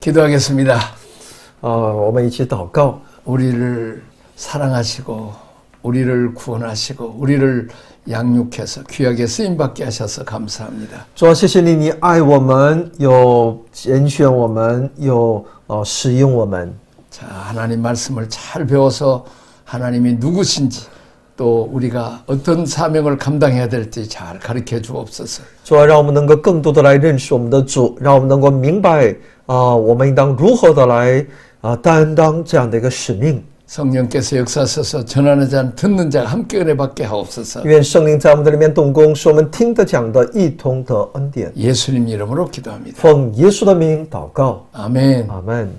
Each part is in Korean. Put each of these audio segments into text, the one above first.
기도하겠습니다. 我们一起祷告。 우리를 사랑하시고 우리를 구원하시고 우리를 양육해서 귀하게 쓰임받게 하셔서 감사합니다. 主啊，谢谢你，你爱我们，有拣选我们，有使用我们。 자, 하나님 말씀을 잘 배워서 하나님이 누구신지 또 우리가 어떤 사명을 감당해야 될지 잘 가르쳐 주옵소서. 主啊，让我们能够更多的来认识我们的主，让我们能够明白我们应当如何的来担当这样的一个使命。 성령께서 역사하셔서 전하는 자 듣는 자가 함께 은혜 받게 하옵소서. 愿圣灵在我们的里面动工，使我们听得讲的一同得恩典。 예수님 이름으로 기도합니다. 奉耶稣的名祷告， 아멘. 阿门。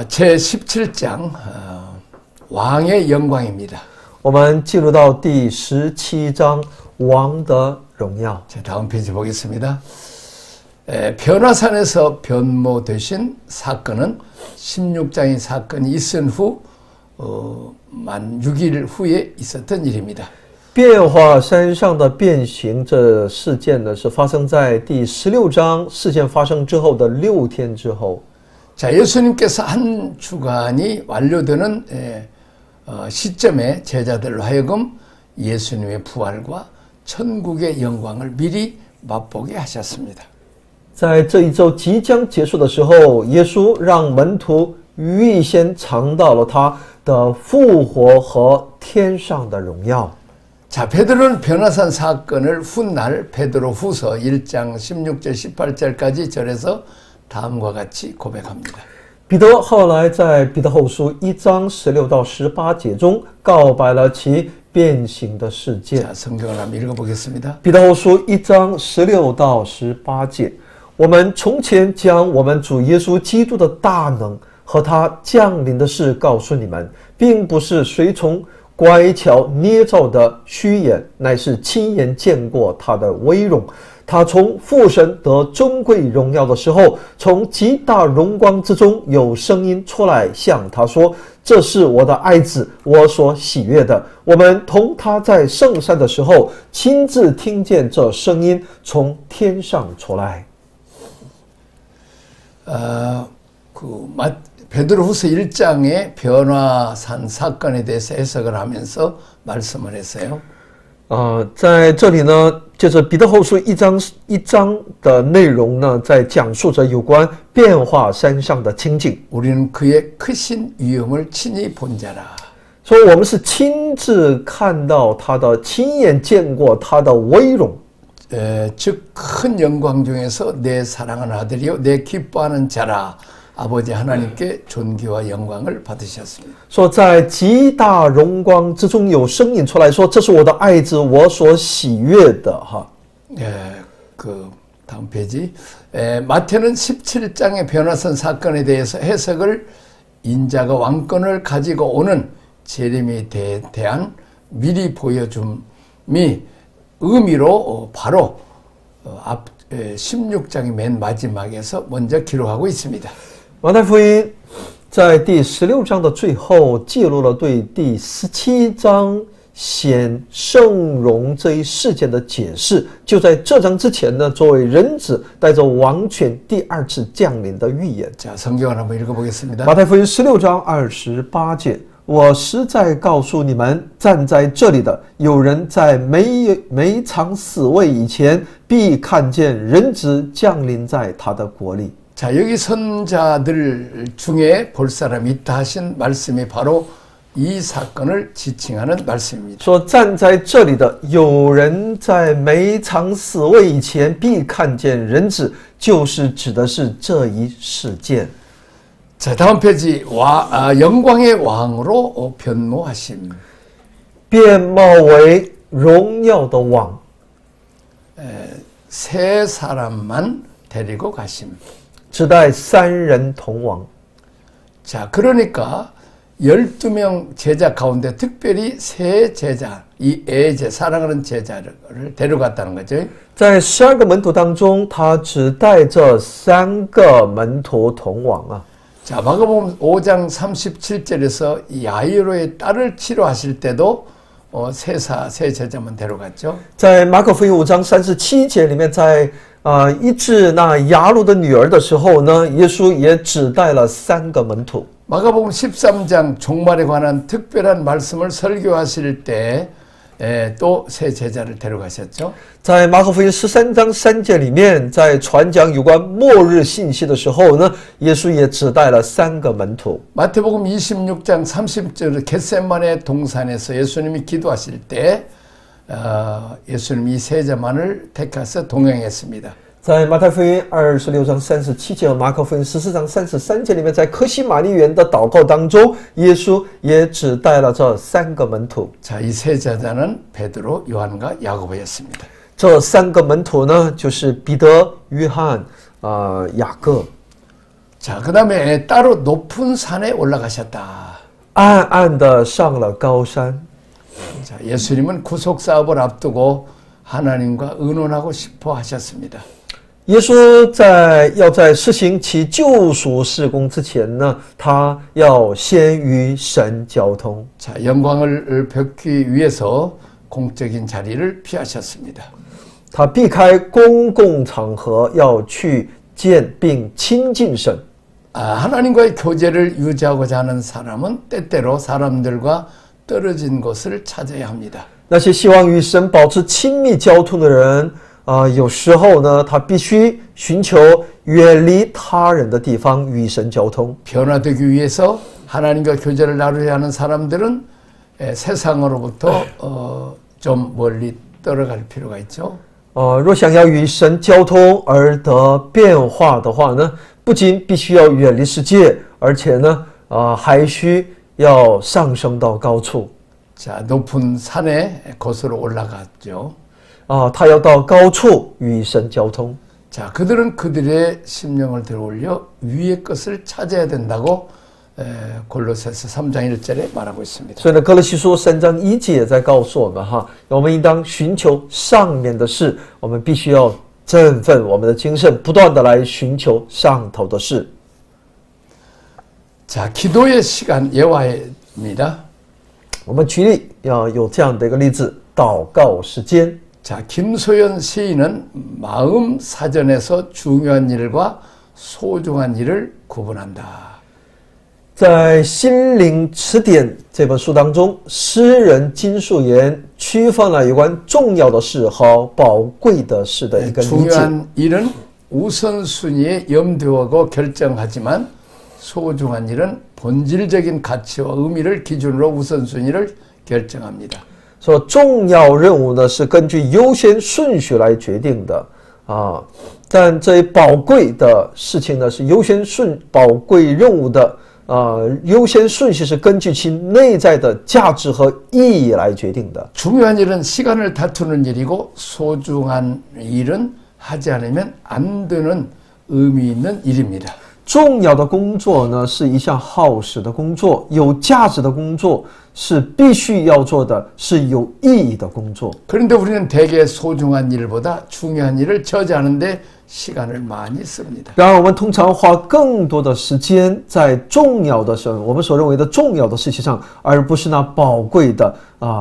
제 17장 왕의 영광입니다. 我们进入到第17章王的荣耀。 자, 다음 페이지 보겠습니다. 변화산에서 변모되신 사건은 16장의 사건이 있은 후 만 6일 후에 있었던 일입니다. 变化山上的变形这事件呢，是发生在第16章事件发生之后的6天之后。 자, 예수님께서 한 주간이 완료되는 시점에 제자들로 하여금 예수님의 부활과 천국의 영광을 미리 맛보게 하셨습니다. 在这一周即将结束的时候，耶稣让门徒预先尝到了他的复活和天上的荣耀。 자, 베드로는 변화산 사건을 훗날 베드로후서 1장 16절 18절까지 절에서 다음과 같이 고백합니다. 彼得后来在彼得后书1章16到18节中告白了其变形的事件。 자, 성경을 한번 읽어보겠습니다. 彼得后书1章16到18节，我们从前将我们主耶稣基督的大能和他降临的事告诉你们，并不是随从乖巧捏造的虚言，乃是亲眼见过他的威荣。他从父神得尊贵荣耀的时候，从极大荣光之中有声音出来，向他说：“这是我的爱子，我所喜悦的。”我们同他在圣山的时候，亲自听见这声音从天上出来。 베드로후서 1장의 변화산 사건에 대해서 해석을 하면서 말씀을 했어요. 在这里呢，接着彼得后书一章的内容呢，在讲述着有关变化山上的情景。 우리는 그의 크신 위엄을 친히 본 자라. 说我们是亲自看到他的，亲眼见过他的威荣。 즉 큰 영광 중에서 내 사랑하는 아들이요 내 기뻐하는 자라. 아버지 하나님께 존귀와 영광을 받으셨습니다. 说在极大荣光之中有声音出来说：“这是我的爱子，我所喜悦的。”哈。 다음 페이지. 마태는 17장의 변화선 사건에 대해서 해석을 인자가 왕권을 가지고 오는 재림에 대한 미리 보여줌이 의미로 바로 16장의 맨 마지막에서 먼저 기록하고 있습니다. 马太福音在第16章的最后记录了对第17章显圣容这一事件的解释。就在这章之前呢，作为人子带着王权第二次降临的预言。 자, 성경을 한번 읽어보겠습니다. 马太福音16章28节。 我实在告诉你们，站在这里的有人在没尝死味以前，必看见人子降临在他的国里。 자, 여기 선자들 중에 볼 사람이 있다 하신 말씀이 바로 이 사건을 지칭하는 말씀입니다. 说站在这里的有人在没尝死味以前，必看见人子，就是指的是这一事件。 자, 다음 페이지. 영광의 왕으로 변모하심. 变貌为荣耀的王。 세 사람만 데리고 가심. 只带3人同王。 자, 그러니까 12명 제자 가운데 특별히 세 제자, 이 사랑하는 제자를 데려갔다는 거죠. 在12个门徒当中，他只带着3个门徒同王啊。 자, 마가복음 5장 37절에서 야이로의 딸을 치료하실 때도 세 제자만 데려갔죠. 在马可福音5章37节里面，在医治那雅鲁的女儿的时候呢，耶稣也只带了3个门徒。 마가복음 13장 종말에 관한 특별한 말씀을 설교하실 때 또 새 제자를 데려가셨죠. 在马可福音13章3节里面，在传讲有关末日信息的时候呢，耶稣也只带了3个门徒。 마태복음 26장 30절 겟세마네 동산에서 예수님이 기도하실 때 예수님이 이 세자만을 택해서 동행했습니다. 在马太福音26章37节和马可福音14章33节里面，在客西马尼园的祷告当中，耶稣也只带了这3个门徒。 자, 이 세 제자는 베드로, 요한과 야고보였습니다. 这3个门徒呢，就是彼得、约翰、雅各。 자, 그다음에 따로 높은 산에 올라가셨다. 暗暗的上了高山。 자, 예수님은 구속 사업을 앞두고 하나님과 의논하고 싶어 하셨습니다. 耶稣要在施行其救赎事工之前呢，他要先与神交通。 자, 영광을 뵙기 위해서 공적인 자리를 피하셨습니다. 他避开公共场合，要去见并亲近神。 하나님과의 교제를 유지하고자 하는 사람은 때때로 사람들과 떨어진 곳을 찾아야 합니다. 那些希望与神保持亲密交通的人，有时候呢，他必须寻求远离他人的地方与神交通。 변화되기 위해서 하나님과 교제를 나누려 하는 사람들은 세상으로부터 좀 멀리 떨어갈 필요가 있죠. 若想要与神交通而得变化的话呢，不仅必须要远离世界，而且呢，还需要上升到高处。 자, 높은 산에 곳으로 올라갔죠. 他要到高处与神交通。 자, 그들은 그들의 심령을 들어올려 위의 것을 찾아야 된다고 골로새서 3장 1절에 말하고 있습니다. 所以呢，哥罗西书3章1节在告诉我们我们应当寻求上面的事，我们必须要振奋我们的精神，不断的来寻求上头的事。 자, 기도의 시간 예화입니다. 我们举例要有这样的一个例子，祷告时间。 자, 김소연 시인은 마음 사전에서 중요한 일과 소중한 일을 구분한다. 在《心灵词典》这本书当中，诗人金树妍区分了有关重要的事和宝贵的事的一个理解。 중요한 일은 우선순위에 염두하고 결정하지만 소중한 일은 본질적인 가치와 의미를 기준으로 우선순위를 결정합니다. 说重要任务呢是根据优先顺序来决定的但这宝贵的事情呢是宝贵任务的优先顺序是根据其内在的价值和意义来决定的。 중요한 일은 시간을 다투는 일이고 소중한 일은 하지 않으면 안 되는 의미 있는 일입니다. 重要的工作呢是一项耗时的工作，有价值的工作是必须要做的，是有意义的工作。 그런데 우리는 대개 소중한 일보다 중요한 일을 처리하는데 시간을 많이 씁니다. 然而我们通常花更多的时间在重要的事，我们所认为的重要的事情上，而不是那宝贵的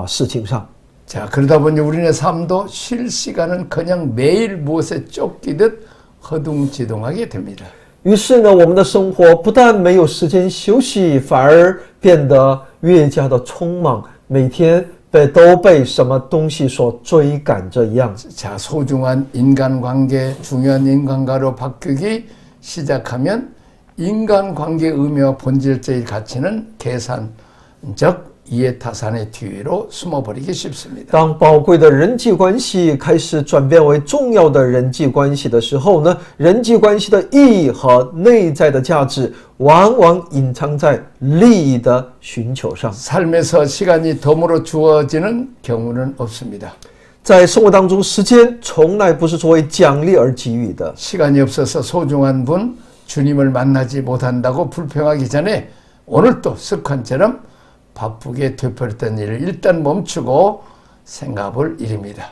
事情上。 자, 그러다 보니 우리의 삶도 쉴 시간은 그냥 매일 무엇에 쫓기듯 허둥지둥하게 됩니다. 于是呢，我们的生活不但没有时间休息，反而变得越加的匆忙，每天都被什么东西所追赶着一样。 자, 소중한 인간관계, 중요한 인간관계로 바뀌기 시작하면 인간관계의 의미와 본질적인 가치는 계산적 이해타산의 뒤로 숨어버리기 쉽습니다. 当宝贵的人际关系开始转变为重要的人际关系的时候呢，人际关系的意义和内在的价值往往隐藏在利益的寻求上。 삶에서 시간이 덤으로 주어지는 경우는 없습니다. 在生活当中，时间从来不是作为奖励而给予的。 시간이 없어서 소중한 분, 주님을 만나지 못한다고 불평하기 전에 오늘도 습관처럼 바쁘게 되버렸던 일을 일단 멈추고 생각할 일입니다.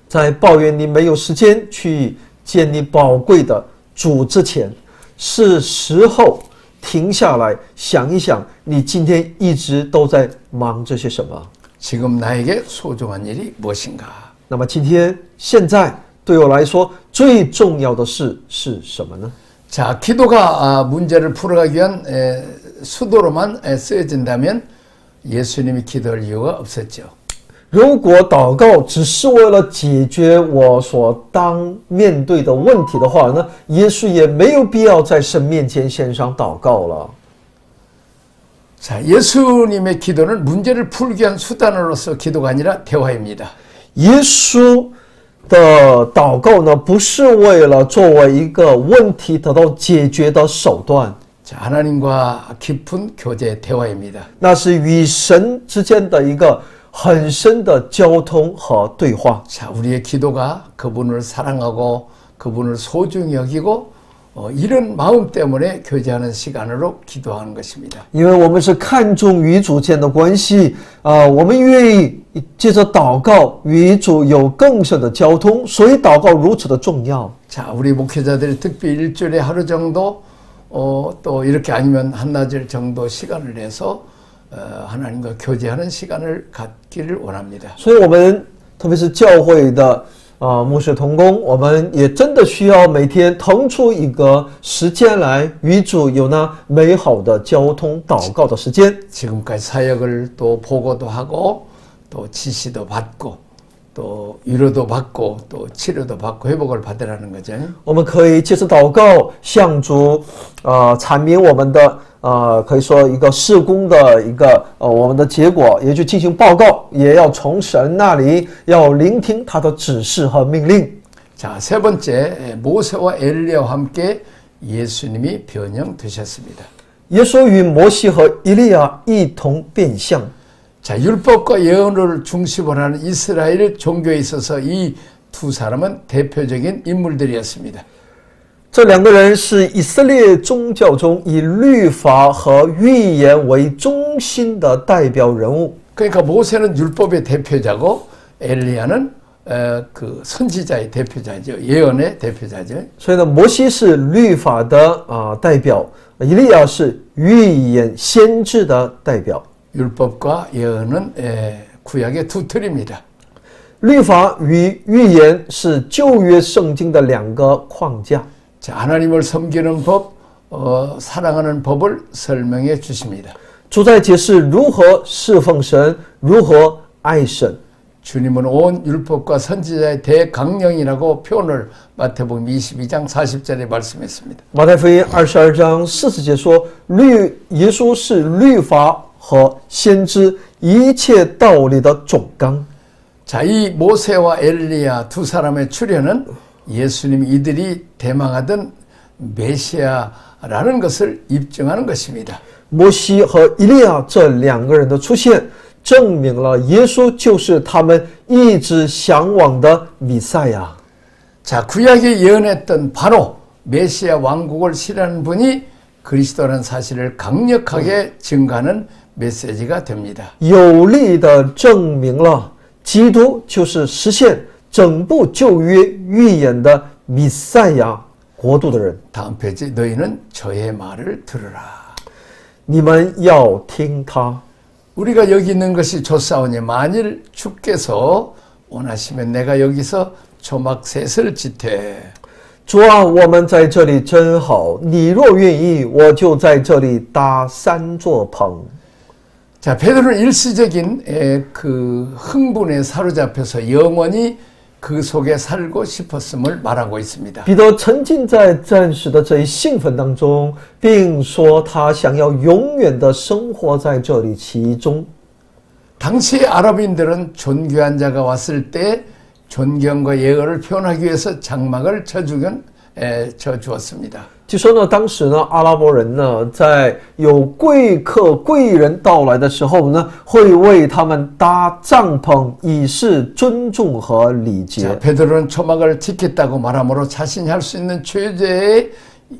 在抱怨你没有时间去见你宝贵的主之前，是时候停下来想一想，你今天一直都在忙着些什么？ 지금 나에게 소중한 일이 무엇인가? 那么现在对我来说最重要的事是什么呢？ 자, 기도가 문제를 풀어가기 위한 수도로만 쓰여진다면 예수님이 기도할 이유가 없었죠. 如果祷告只是为了解决我所当面对的问题的话呢，耶稣也没有必要在神面前献上祷告了。 자, 예수님의 기도는 문제를 풀기 위한 수단으로서 기도가 아니라 대화입니다. 耶稣的祷告呢，不是为了作为一个问题得到解决的手段， 자, 하나님과 깊은 교제 대화입니다. 那是与神之间的一个很深的交通和对话。 자, 우리의 기도가 그분을 사랑하고 그분을 소중히 여기고 이런 마음 때문에 교제하는 시간으로 기도하는 것입니다. 因为我们是看重与主间的关系我们愿意借着祷告与主有更深的交通，所以祷告如此的重要。 자, 우리 목회자들이 특별히 일주일에 하루 정도 또 이렇게 아니면 한나절 정도 시간을 내서 하나님과 교제하는 시간을 갖기를 원합니다. 所以我们特别是教会的牧师同工，我们也真的需要每天腾出一个时间来与主有那美好的交通祷告的时间。 지금까지 사역을 또 보고도 하고 또 지시도 받고 또 위로도 받고 또 치료도 받고 회복을 받으라는 거죠. 我们可以借着祷告向主阐明我们的可以说一个事工的一个我们的结果，也就进行报告，也要从神那里要聆听他的指示和命令。 자, 세 번째 모세와 엘리야와 함께 예수님이 변형되셨습니다. 耶稣与摩西和以利亚一同变相。 자, 율법과 예언을 중심으로 하는 이스라엘 종교에 있어서 이 두 사람은 대표적인 인물들이었습니다. 这两个人是以色列宗教中以律法和预言为中心的代表人物。 그러니까 모세는 율법의 대표자고 엘리야는 그 선지자의 대표자죠. 예언의 대표자죠. 所以呢，摩西是律法的代表，以利亚是预言先知的代表。 율법과 예언은 구약의 두 틀입니다. 律法与预言是旧约圣经的两个框架。 자, 하나님을 섬기는 법, 사랑하는 법을 설명해 주십니다. 主在解释如何侍奉神，如何爱神。 주님은 온 율법과 선지자의 대강령이라고 표현을 마태복음 22장 40절에 말씀했습니다. 马太福音22章40节说，耶稣是律法和先知一切道理的总纲。 자, 이 모세와 엘리야 두 사람의 출현은 예수님이 이들이 대망하던 메시아라는 것을 입증하는 것입니다. 摩西和以利亚这两个人的出现，证明了耶稣就是他们一直向往的弥赛亚。 자, 구약에 예언했던 바로 메시아 왕국을 실현하는 분이 그리스도라는 사실을 강력하게 증가하는 메시지가 됩니다. 有力的证明了基督就是实现整部旧约预言的弥赛亚国度的人。 다음 페이지 너희는 저의 말을 들으라. 你们要听他。 우리가 여기 있는 것이 좋사오니 만일 주께서 원하시면 내가 여기서 초막셋을 짓되. 主啊，我们在这里真好，你若愿意，我就在这里搭3座棚。 자, 베드로는 일시적인 그 흥분에 사로잡혀서 영원히 그 속에 살고 싶었음을 말하고 있습니다. 彼得沉浸在暂时的这一兴奋当中，并说他想要永遠的生活在这里其中。 당시 아랍인들은 존귀한 자가 왔을 때 존경과 예언을 표현하기 위해서 장막을 쳐주었습니다. 据说呢，当时呢，阿拉伯人呢，在有贵客贵人到来的时候呢，会为他们搭帐篷，以示尊重和礼节。 자, 베드로는 초막을 짓겠다고 말함으로 자신이 할 수 있는 최대의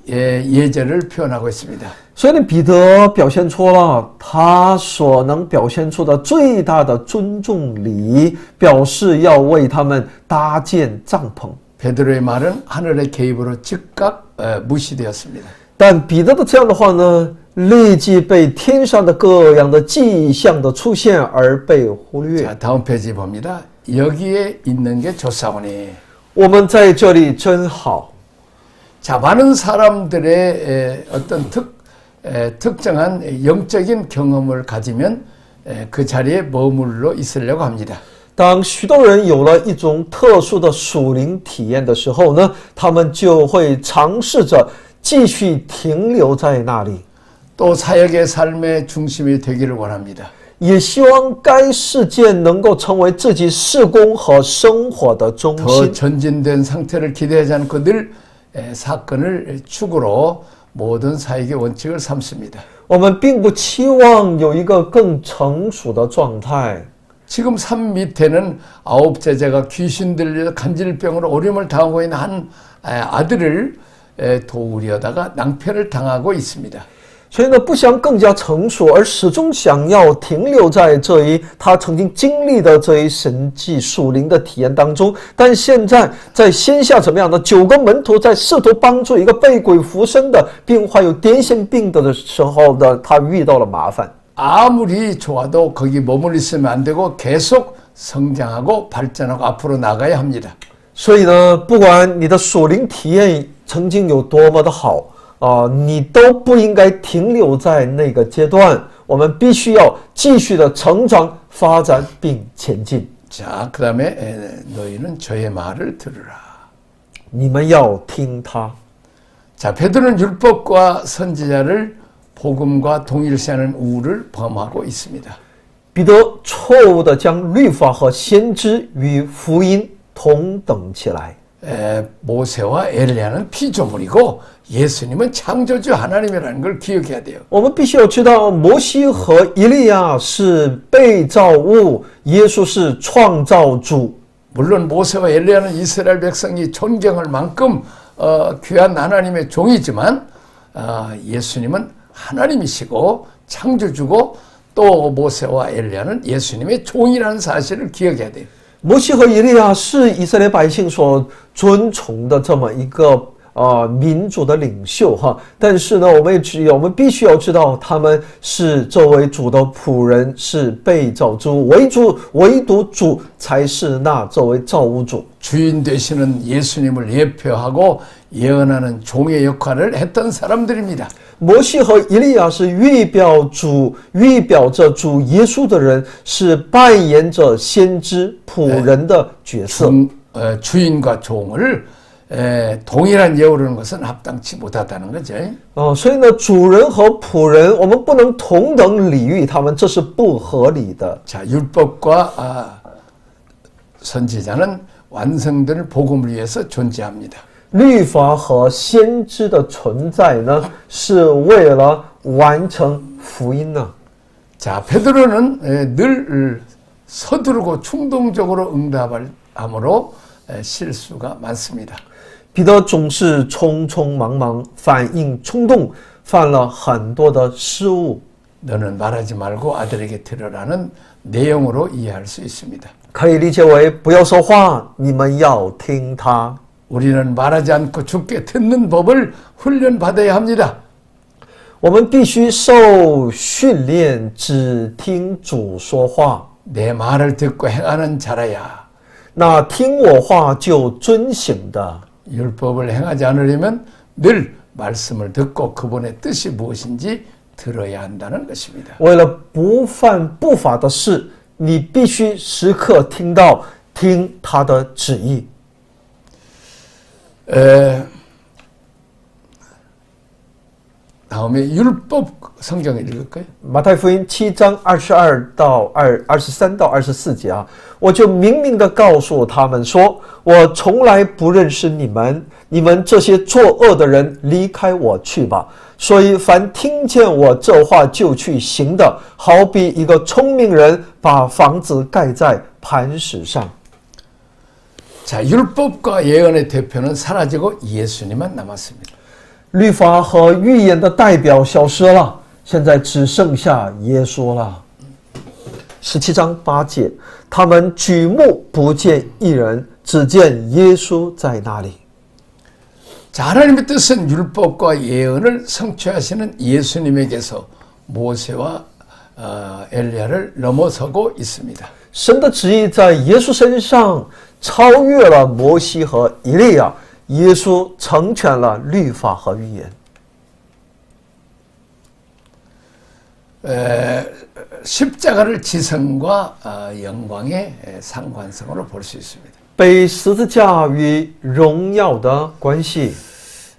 예절을 표현하고 있습니다. 所以呢，彼得表现出了他所能表现出的最大的尊重礼，表示要为他们搭建帐篷。 베드로의 말은 하늘의 개입으로 즉각 무시되었습니다. 但彼得的这样的话呢，立即被天上的各样的迹象的出现而被忽略。 자, 다음 페이지 봅니다. 여기에 있는 게 좋사오니. 我们在这里真好。 자, 많은 사람들의 어떤 특정한 영적인 경험을 가지면 그 자리에 머물러 있으려고 합니다. 当许多人有了一种特殊的属灵体验的时候呢，他们就会尝试着继续停留在那里， 또 사역의 삶의 중심이 되기를 원합니다. 也希望该事件能够成为自己事工和生活的中 더 心。 전진된 상태를 기대하지 않고 늘 사건을 축으로 모든 사역의 원칙을 삼습니다. 我们并不期望有一个更成熟的状态。 지금 산 밑에는 9 제자가 귀신 들려 간질병으로 오림을 당하고 있는 한 아들을 도우려다가 낭패를 당하고 있습니다. 所以呢，不想更加成熟，而始终想要停留在这一他曾经经历的这一神迹属灵的体验当中。但现在在线下怎么样呢？9个门徒在试图帮助一个被鬼附身的并患有癫痫病的时候呢，他遇到了麻烦。 아무리 좋아도 거기 머물러 있으면 안 되고 계속 성장하고 발전하고 앞으로 나가야 합니다. 所以呢，不管你的属灵体验曾经有多么的好你都不应该停留在那个阶段。我们必须要继续的成长、发展并前进。 자, 그 다음에 너희는 저의 말을 들으라. 你们要听他。 자, 베드로는 율법과 선지자를 복음과 동일시하는 우를 범하고 있습니다. 彼得错误的将律法和先知与福音同等起来。 모세와 엘리야는 피조물이고 예수님은 창조주 하나님이라는 걸 기억해야 돼요. 我们必须要知道，摩西和以利亚是被造物，耶稣是创造主。 물론 모세와 엘리야는 이스라엘 백성이 존경할 만큼 귀한 하나님의 종이지만 예수님은 하나님이시고 창조주고 또 모세와 엘리야는 예수님의 종이라는 사실을 기억해야 돼요. 摩西和以利亚是以色列百姓所尊崇的这么一个民族的领袖哈，但是呢，我们必须要知道，他们是这位主的仆人，是被造之物，唯独主才是那这位造物主。 주인 되시는 예수님을 예표하고 예언하는 종의 역할을 했던 사람들입니다. 摩西和以利亚是预表着主耶稣的人，是扮演着先知仆人的角色。 주인과 종을 동일한 예우라는 것은 합당치 못하다는 거죠. 所以呢，主人和仆人，我们不能同等礼遇他们，这是不合理的。 자, 율법과 선지자는 완성될 복음을 위해서 존재합니다. 律法和先知的存在呢，是为了完成福音呢。 자, 베드로는 늘 서두르고 충동적으로 응답함으로 실수가 많습니다. 彼得总是匆匆忙忙，反应冲动，犯了很多的失误。 너는 말하지 말고 아들에게 들으라는 내용으로 이해할 수 있습니다. 可以理解为不要说话，你们要听他。 우리는 말하지 않고 죽게 듣는 법을 훈련받아야 합니다. 我们必须受训练，只听主说话。 내 말을 듣고 행하는 자라야. 那听我话就遵行的。 율법을 행하지 않으려면 늘 말씀을 듣고 그분의 뜻이 무엇인지 들어야 한다는 것입니다. 为了不犯不法的事，你必须时刻听他的旨意。 다음에 율법 성경을 읽을까요? 马太福音7章22到23到24节啊，我就明明的告诉他们说，我从来不认识你们，你们这些作恶的人，离开我去吧。所以凡听见我这话就去行的，好比一个聪明人把房子盖在磐石上。 자, 율법과 예언의 대표는 사라지고 예수님만 남았습니다. 律法和预言的代表消失了，现在只剩下耶稣了。17章8节，他们举目不见一人，只见耶稣在那里。 자, 하나님의 뜻은 율법과 예언을 성취하시는 예수님에게서 모세와 엘리야를 넘어서고 있습니다. 神的旨意在耶稣身上超越了摩西和以利亚，耶稣成全了律法和预言。 십자가를 지성과 영광의 상관성으로 볼 수 있습니다. 被十字架与荣耀的关系。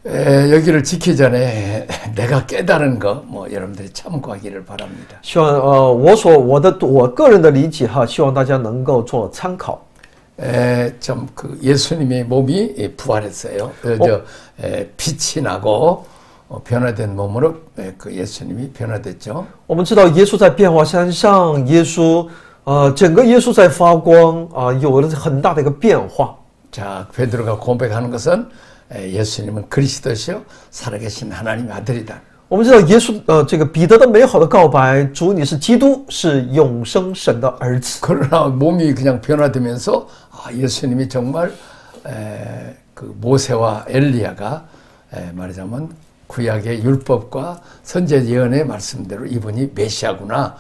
여기를 지키기 전에 내가 깨달은 거 뭐 여러분들이 참고하기를 바랍니다. 希望我个人的理解哈，希望大家能够做参考。 좀 그 예수님의 몸이 부활했어요. 빛이 나고 변화된 몸으로 그 예수님이 변화됐죠. 我们知道耶稣在变化山上，整个耶稣在发光啊，有了很大的一个变化。 자, 베드로가 고백하는 것은 예수님은 그리스도시요 살아계신 하나님의 아들이다. 我们知道耶稣这个彼得的美好的告白，主你是基督，是永生神的儿子。 그러나 몸이 그냥 변화되면서 예수님이 정말 그 모세와 엘리야가 말하자면 구약의 율법과 선제 예언의 말씀대로 이분이 메시아구나,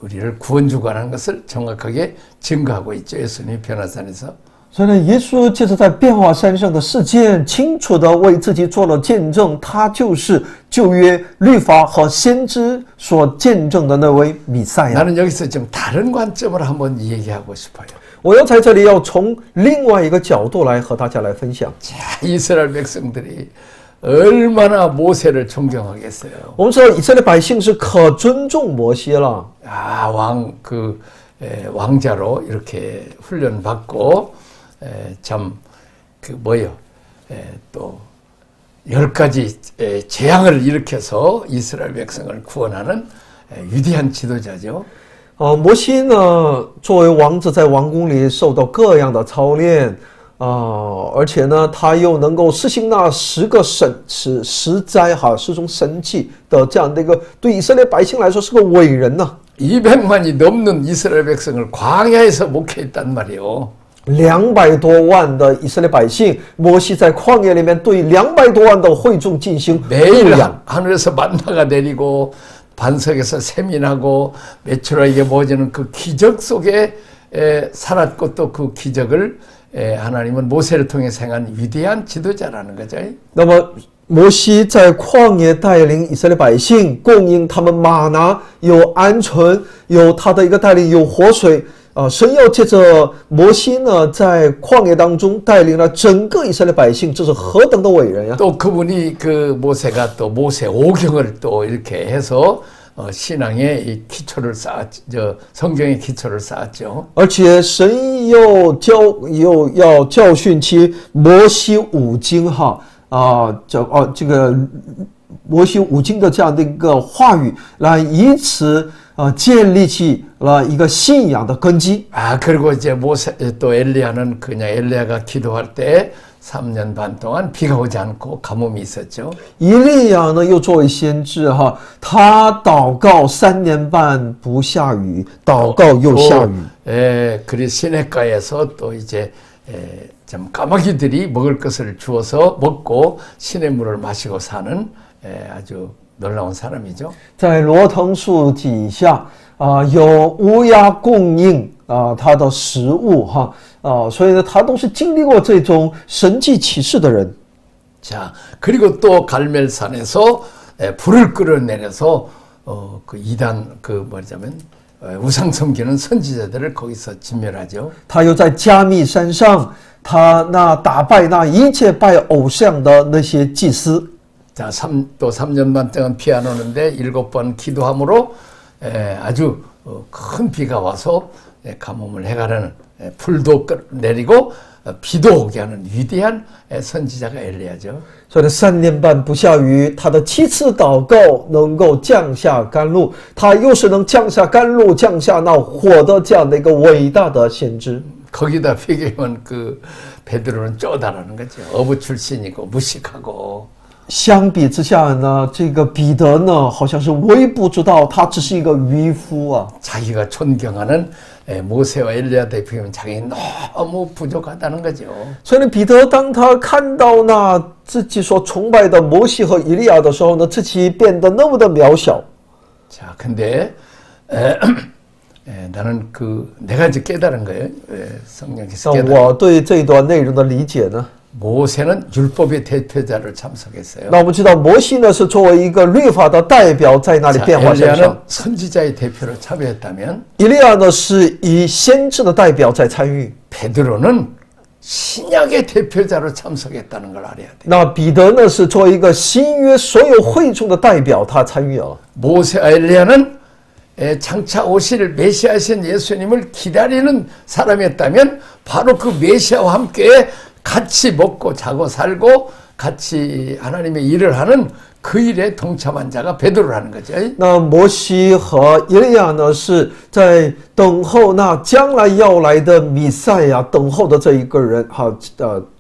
우리를 구원주가라는 것을 정확하게 증거하고 있죠. 예수님이 변화산에서. 所以呢，耶稣借着在变化山上的事件，清楚地为自己做了见证，他就是旧约律法和先知所见证的那位弥赛亚。 나는 여기서 좀 다른 관점을 한번 얘기하고 싶어요. 我要在这里要从另外一个角度来和大家来分享。 자, 이스라엘 백성들이 얼마나 모세를 존경하겠어요. 我们知道以色列百姓是可尊重摩西了。 왕자로 이렇게 훈련받고 참 그 뭐요? 또 10가지 재앙을 일으켜서 이스라엘 백성을 구원하는 위대한 지도자죠. 摩西呢，作为王子，在王宫里受到各样的操练，而且呢，他又能够施行那十灾哈，十种神迹的这样的一个，对以色列百姓来说是个伟人呐。 200만이 넘는 이스라엘 백성을 광야에서 목회했단 말이에요. 200多万的以色列百姓，摩西在旷野里面对200多万的会众进行 매일 하늘에서 만나가 내리고 반석에서 샘이 나고 메추라기가 모아지는 그 기적 속에 살았고 또 그 기적을 하나님은 모세를 통해 행한 위대한 지도자라는 거죠. 那么摩西在旷野带领以色列百姓，供应他们玛拿，有鹌鹑，有他的一个带领，有活水。神要借着摩西呢，在旷野当中带领了整个以色列百姓，这是何等的伟人呀！ 또 그분이 그 모세가 또 모세 오경을 또 이렇게 해서 신앙의 이 기초를 쌓았죠. 성경의 기초를 쌓았죠. 而且神又要教训其摩西五经哈这个摩西五经的这样的一个话语，来以此建立起了一个信仰的根基。 그리고 이제 모세 또 엘리야는 그냥 엘리야가 기도할 때 3년 반 동안 비가 오지 않고 가뭄이 있었죠. 以利亚呢，又作为先知哈，他祷告3年半不下雨，祷告又下雨。 그리 시냇가에서 또 이제 좀 까마귀들이 먹을 것을 주어서 먹고 시냇물을 마시고 사는 아주 놀라운 사람이죠. 在罗藤树底下有乌鸦供应他的食物哈所以呢，他都是经历过这种神迹启示的人。 자, 그리고 또 갈멜산에서 불을 끌어내려서 그 이단 그 뭐냐면 우상 섬기는 선지자들을 거기서 진멸하죠. 他又在加密山上，他那打败那一切拜偶像的那些祭司。 자, 또 3년 반 동안 비 안 오는데 7번 기도함으로 아주 큰 비가 와서 가뭄을 해가라는 불도 내리고 비도 오게 하는 위대한 선지자가 엘리야죠. 所以呢，3年半不下雨，他的7次祷告能够降下甘露，他又是能降下甘露、降下那火的这样的一个伟大的先知。 거기다 비교하면 그 베드로는 쪼다라는 거죠. 어부 출신이고 무식하고. 相比之下呢，这个彼得呢，好像是微不足道，他只是一个渔夫啊。 자기가 존경하는 모세와 엘리야 대표면 자기 너무 부족하다는 거죠. 所以呢，彼得当他看到那自己所崇拜的摩西和以利亚的时候呢，自己变得那么的渺小。 자, 근데 나는 내가 이제 깨달은 거예요. 성령께서 那 깨달은. 我对这一段内容的理解呢， 모세는 율법의 대표자로 참석했어요. 那我们知道摩西呢是作为一个律法的代表在那里 자, 变化身 엘리야는 上， 선지자의 대표로 참여했다면 以利亚呢是以先知的代表在参与， 베드로는 신약의 대표자로 참석했다는 걸 알아야 돼. 那彼得呢是作为一个新约所有会众的代表，他参与了。 모세와 엘리야는 장차 오실 메시아신 예수님을 기다리는 사람이었다면 바로 그 메시아와 함께 같이 먹고 자고 살고 같이 하나님의 일을 하는 그 일에 동참한 자가 베드로라는 거죠. 那摩西和以利亚呢是在等候那将来要来的弥赛亚，等候的这一个人，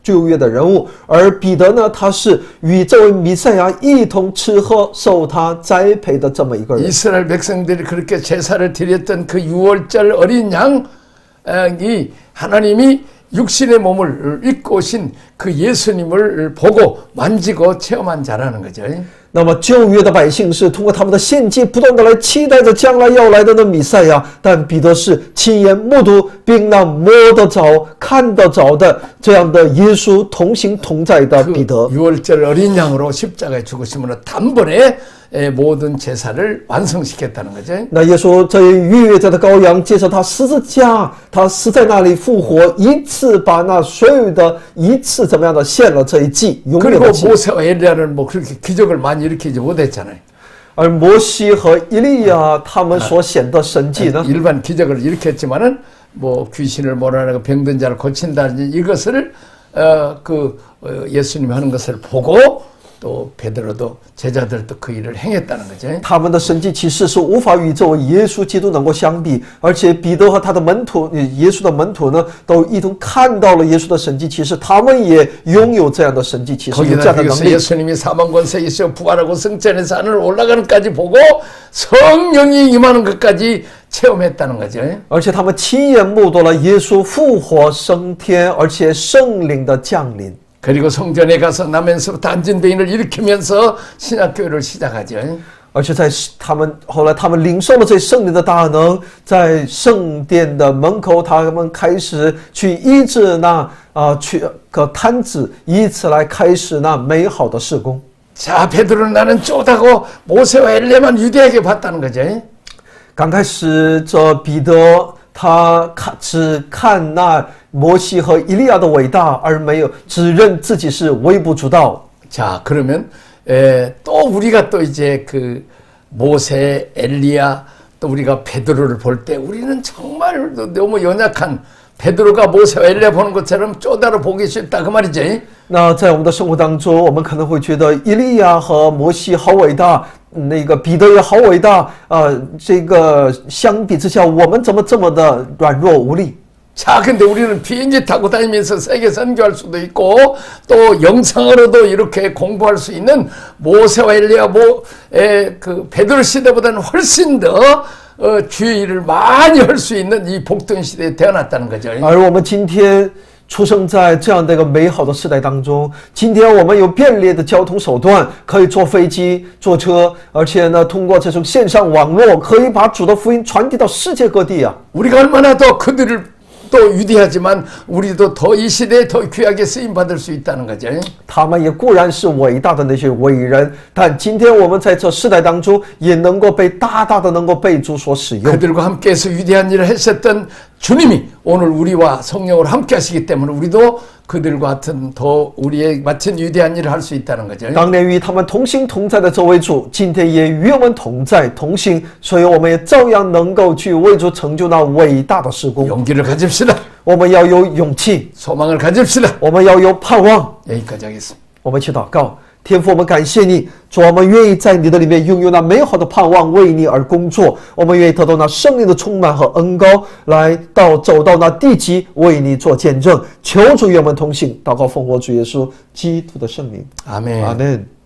旧约的人物。而彼得呢，他是与这位弥赛亚一同吃喝，受他栽培的这么一个人。 이스라엘 백성들이 그렇게 제사를 드렸던 그 유월절 어린 양이 하나님이 육신의 몸을 입고 오신 그 예수님을 보고 만지고 체험한 자라는 거죠. 那么旧约的百姓是通过他们的献祭，不断的来期待着将来要来的那弥赛亚，但彼得是亲眼目睹并那摸得着、看得着的这样的耶稣同行同在的彼得。 유월절 어린 양으로 십자가에 죽으심으로 단번에 모든 제사를 완성시켰다는 거죠. 那耶稣这一逾越在的羔羊，接着他十字架，他死在那里复活，一次把那所有的一次怎么样的献了这一祭，永远 그리고 的祭。 모세와 엘리야는 뭐 그렇게 기적을 많이 일으키지 못했잖아요. 而摩西和以利亚他们所显的神迹呢， 일반 기적을 일으켰지만은 뭐 귀신을 몰아내고 병든 자를 고친다든지 이것을 예수님이 하는 것을 보고 또 베드로도 제자들도 그 일을 행했다는 거죠. 他们的神迹奇事是无法与这位耶稣基督能够相比，而且彼得和他的门徒，耶稣的门徒呢，都一同看到了耶稣的神迹奇事，他们也拥有这样的神迹奇事，有这 거기다 样的能 비교해서 力。 예수님이 사망 권세 있어 부활하고 승천해서 하늘 올라가는까지 보고 성령이 임하는 것까지 체험했다는 거죠. 而且他们亲眼目睹了耶稣复活升天，而且圣灵的降临。 그리고 성전에 가서 나면서부터 앉은 병인을 일으키면서 신학교를 시작하죠. 而且在后来他们领受了这圣灵的大能，在圣殿的门口，他们开始去医治那瘫子，以此来开始那美好的事工。 자, 베드로는 나는 쪼다고 모세와 엘리야만 유대하게 봤다는 거죠. 刚开始这彼得他只看那摩西和以利亚的伟大，而没有只认自己是微不足道。 자, 그러면 또 우리가 또 이제 그 모세, 엘리야 또 우리가 베드로를 볼 때 우리는 정말 너무 연약한 베드로가 모세와 엘리야 보는 것처럼 쪼다로 보기 쉽다 그 말이죠. 那在我们的生活当中，我们可能会觉得以利亚和摩西好伟大，那个彼得也好伟大，这个相比之下，我们怎么这么的软弱无力？ 자, 근데 우리는 비행기 타고 다니면서 세계 선교할 수도 있고 또 영상으로도 이렇게 공부할 수 있는 모세와 엘리야 그 베드로 시대보다는 훨씬 더 주의 일을 많이 할 수 있는 이 복된 시대에 태어났다는 거죠. 而我们今天出生在这样的一个美好的时代当中，今天我们有便利的交通手段，可以坐飞机、坐车，而且呢，通过这种线上网络，可以把主的福音传递到世界各地啊。 우리가 얼마나 더 그들을 또 위대하지만 우리도 더 이 시대에 더 귀하게 쓰임 받을 수 있다는 거죠. 他们也固然是伟大的那些伟人，但今天我们在这世代当中，也能够被大大的能够被主所使用。 그들과 함께해서 위대한 일을 하셨던 주님이 오늘 우리와 성령으로 함께 하시기 때문에 우리도 그들과 같은 더 우리에 맞춘 위대한 일을 할 수 있다는 거죠. 当年与他们同行同在的这位主，今天也与我们同在同行，所以我们也照样能够去为主成就那伟大的事工。 용기를 가집시다. 我们要有勇气， 소망을 가집시다. 我们要有盼望。 여기까지 하겠습니다. 我们去祷告，天父，我们感谢你，主，我们愿意在你的里面拥有那美好的盼望，为你而工作。我们愿意得到那圣灵的充满和恩膏，走到那地极，为你做见证。求主与我们同行，祷告奉我主耶稣基督的圣名， 아멘. 阿门。